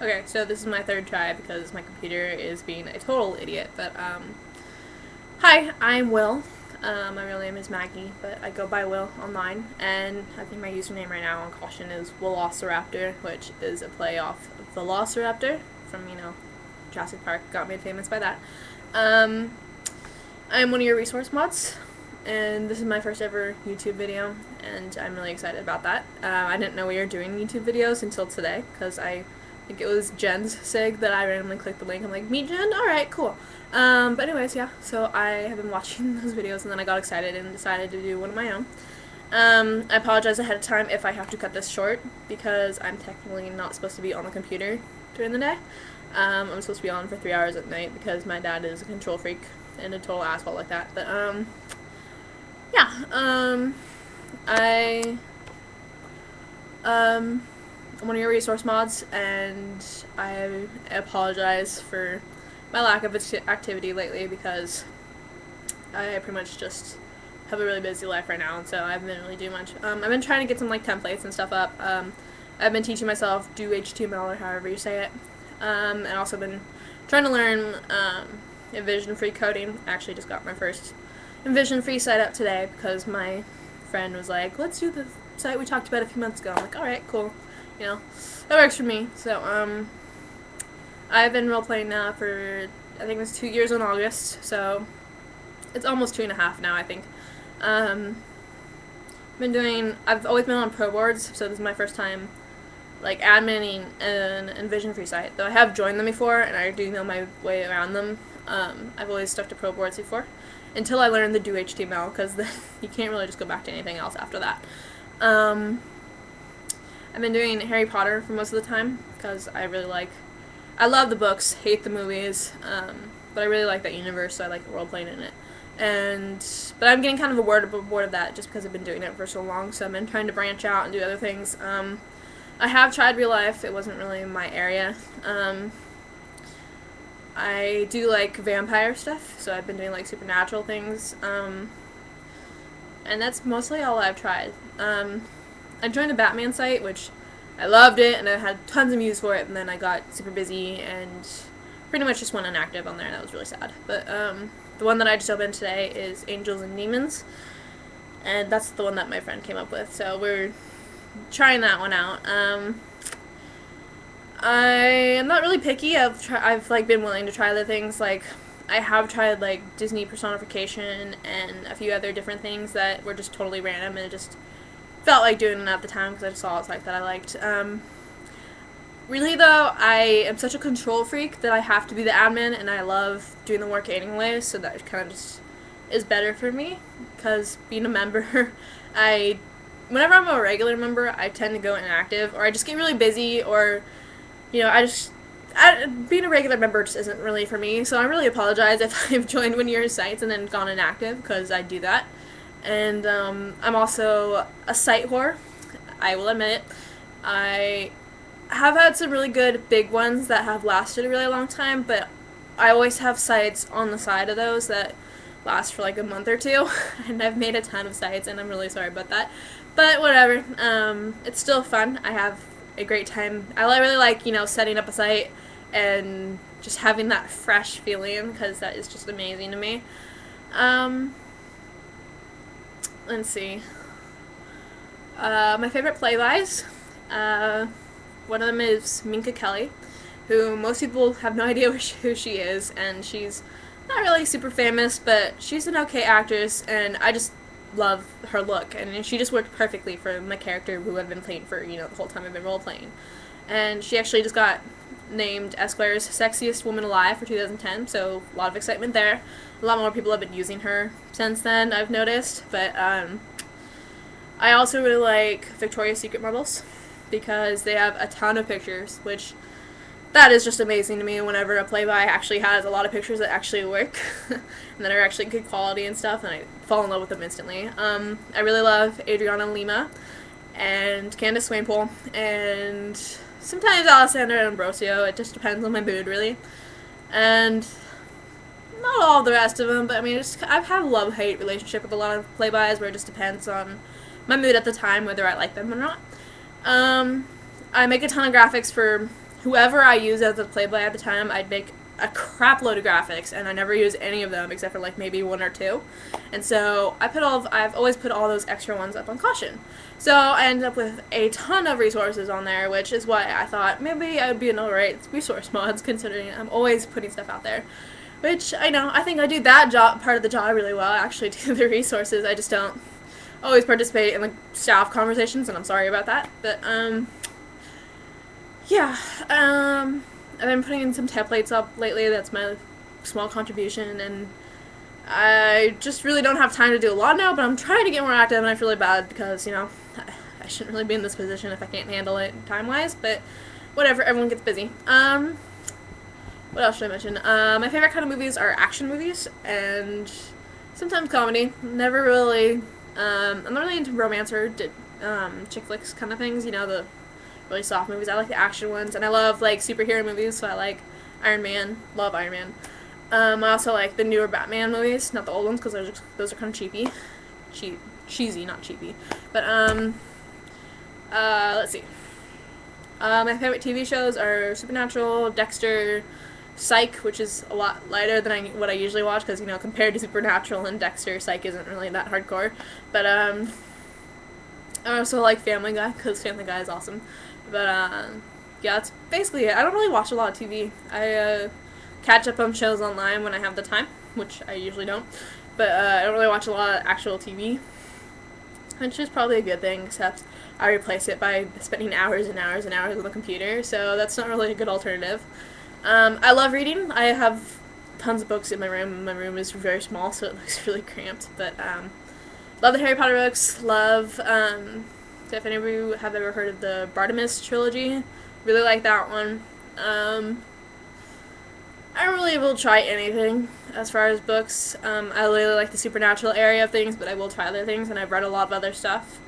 Okay, so this is my third try because my computer is being a total idiot. But, hi, I'm Will. My real name is Maggie, but I go by Will online. And I think my username right now on Caution is Willociraptor, which is a play off of Velociraptor from, Jurassic Park. Got made famous by that. Um, I'm one of your resource mods, and this is my first ever YouTube video, and I'm really excited about that. I didn't know we were doing YouTube videos until today, because I think it was Jen's SIG that I randomly clicked the link. I'm like, meet Jen? Alright, cool. But anyways, yeah, so I have been watching those videos, and then I got excited and decided to do one of my own. I apologize ahead of time if I have to cut this short, because I'm technically not supposed to be on the computer during the day. I'm supposed to be on for 3 hours at night because my dad is a control freak and a total asshole like that. But, yeah, I'm one of your resource mods, and I apologize for my lack of activity lately because I pretty much just have a really busy life right now, and so I haven't been really doing much. I've been trying to get some, templates and stuff up. I've been teaching myself do HTML or however you say it, and also been trying to learn InVision-free coding. I actually just got my first InVision-free site up today because my friend was like, let's do the site we talked about a few months ago. I'm like, alright, cool. That works for me. So, I've been role-playing now for, I think it was 2 years in August, so it's almost 2.5 now, I think. I've always been on pro boards, so this is my first time, adminning an InVision-free site. Though I have joined them before, and I do know my way around them. I've always stuck to pro boards before, until I learned to do HTML, because you can't really just go back to anything else after that. I've been doing Harry Potter for most of the time, because I love the books, hate the movies, but I really like that universe, so I like role-playing in it. But I'm getting kind of bored of that just because I've been doing it for so long, so I've been trying to branch out and do other things. I have tried real life. It wasn't really my area. I do vampire stuff, so I've been doing supernatural things, and that's mostly all I've tried. I joined a Batman site, which I loved it, and I had tons of views for it, and then I got super busy and pretty much just went inactive on there. That was really sad. But the one that I just opened today is Angels and Demons, and that's the one that my friend came up with, so we're trying that one out. I am not really picky. I've been willing to try other things. I have tried Disney personification and a few other different things that were just totally random, and it just felt like doing it at the time because I just saw a site that I liked. Really though, I am such a control freak that I have to be the admin, and I love doing the work anyways, so that kind of just is better for me, because being a member, whenever I'm a regular member, I tend to go inactive, or I just get really busy, or, being a regular member just isn't really for me, so I really apologize if I've joined one of your sites and then gone inactive, because I do that. And I'm also a site whore, I will admit it. I have had some really good big ones that have lasted a really long time, but I always have sites on the side of those that last for a month or two, and I've made a ton of sites, and I'm really sorry about that. But whatever, it's still fun. I have a great time. I really like, setting up a site and just having that fresh feeling, because that is just amazing to me. Let's see. My favorite playbys. One of them is Minka Kelly, who most people have no idea who she is, and she's not really super famous, but she's an okay actress, and I just love her look, and she just worked perfectly for my character who I've been playing for, the whole time I've been role-playing. And she actually just got named Esquire's Sexiest Woman Alive for 2010, so a lot of excitement there. A lot more people have been using her since then, I've noticed, but I also really like Victoria's Secret models, because they have a ton of pictures, which that is just amazing to me whenever a playby actually has a lot of pictures that actually work and that are actually good quality and stuff, and I fall in love with them instantly. I really love Adriana Lima and Candace Swainpool and sometimes Alessandra Ambrosio. It just depends on my mood, really. And not all the rest of them, but I mean, I've had a love-hate relationship with a lot of playbys where it just depends on my mood at the time, whether I like them or not. I make a ton of graphics for whoever I use as a Playboy at the time, I'd make a crap load of graphics, and I never use any of them except for like maybe one or two. And so I've always put all those extra ones up on caution. So I ended up with a ton of resources on there, which is why I thought maybe I would be an alright resource mods, considering I'm always putting stuff out there. Which, I think I do that part of the job really well. I actually do the resources. I just don't always participate in, like, staff conversations, and I'm sorry about that. But, yeah. I've been putting in some templates up lately. That's my small contribution, and I just really don't have time to do a lot now, but I'm trying to get more active, and I feel really bad because, I shouldn't really be in this position if I can't handle it time-wise, but whatever, everyone gets busy. What else should I mention? My favorite kind of movies are action movies, and sometimes comedy. Never really, I'm not really into romance or chick flicks kind of things, the really soft movies. I like the action ones, and I love, like, superhero movies, so I like Iron Man. Love Iron Man. I also like the newer Batman movies, not the old ones, because those are kind of cheapy. Cheesy, not cheapy. But, let's see. My favorite TV shows are Supernatural, Dexter, Psych, which is a lot lighter than what I usually watch, because, compared to Supernatural and Dexter, Psych isn't really that hardcore. But, I also like Family Guy, because Family Guy is awesome. But, yeah, that's basically it. I don't really watch a lot of TV. I, catch up on shows online when I have the time, which I usually don't. But, I don't really watch a lot of actual TV, which is probably a good thing, except I replace it by spending hours and hours and hours on the computer, so that's not really a good alternative. I love reading. I have tons of books in my room. My room is very small, so it looks really cramped, but, love the Harry Potter books. Love, if any of you have ever heard of the Bartimaeus trilogy, really like that one. I'm really able to try anything as far as books. I really like the supernatural area of things, but I will try other things, and I've read a lot of other stuff.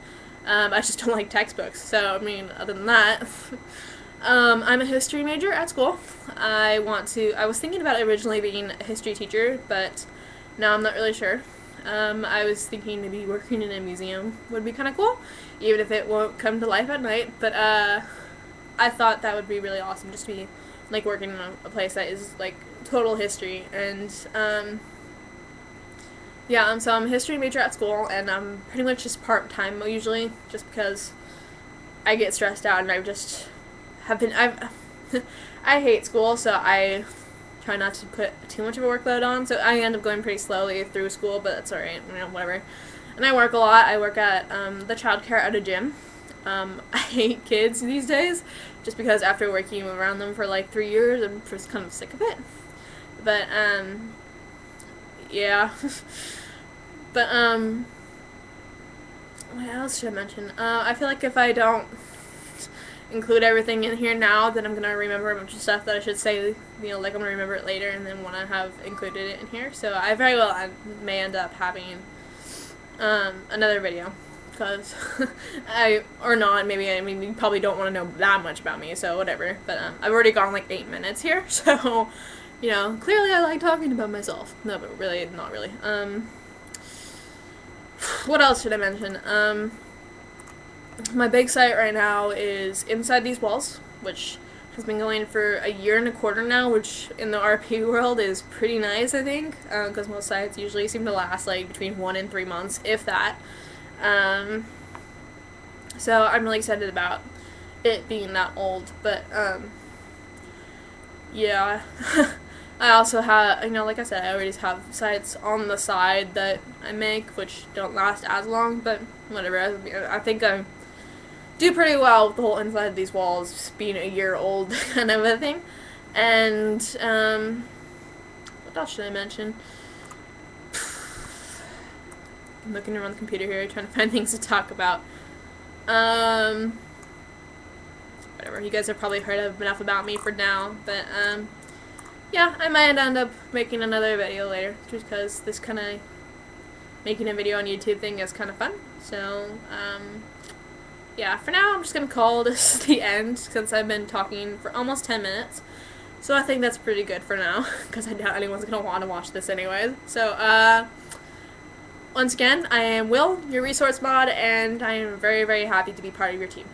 I just don't like textbooks, so, other than that, I'm a history major at school. I was thinking about originally being a history teacher, but now I'm not really sure. I was thinking maybe working in a museum would be kind of cool, even if it won't come to life at night, but, I thought that would be really awesome, just to be, like, working in a place that is, like, total history, and, yeah, so I'm a history major at school, and I'm pretty much just part-time usually, just because I get stressed out, and I hate school, so I try not to put too much of a workload on, so I end up going pretty slowly through school, but that's alright, whatever. And I work a lot. I work at, the childcare at a gym. I hate kids these days, just because after working around them for like 3 years, I'm just kind of sick of it. But, yeah. But, what else should I mention? I feel like if I don't include everything in here now, then I'm gonna remember a bunch of stuff that I should say, like I'm gonna remember it later and then want to have included it in here. So I very well may end up having, another video. Because or not, maybe, you probably don't want to know that much about me, so whatever. But, I've already gone like 8 minutes here, so, clearly I like talking about myself. No, but really, not really. What else should I mention? My big site right now is Inside These Walls, which has been going for a year and a quarter now, which in the RP world is pretty nice, I think, because most sites usually seem to last, like, between 1 and 3 months, if that. So I'm really excited about it being that old, but, yeah. I also have, like I said, I already have sites on the side that I make, which don't last as long, but whatever. I think I do pretty well with the whole Inside These Walls being a year old kind of a thing. And, what else should I mention? I'm looking around the computer here, trying to find things to talk about. Whatever, you guys have probably heard of enough about me for now, but, yeah, I might end up making another video later, just because this kind of making a video on YouTube thing is kind of fun. So, yeah, for now, I'm just going to call this the end, since I've been talking for almost 10 minutes. So I think that's pretty good for now, because I doubt anyone's going to want to watch this anyways. So, once again, I am Will, your resource mod, and I am very, very happy to be part of your team.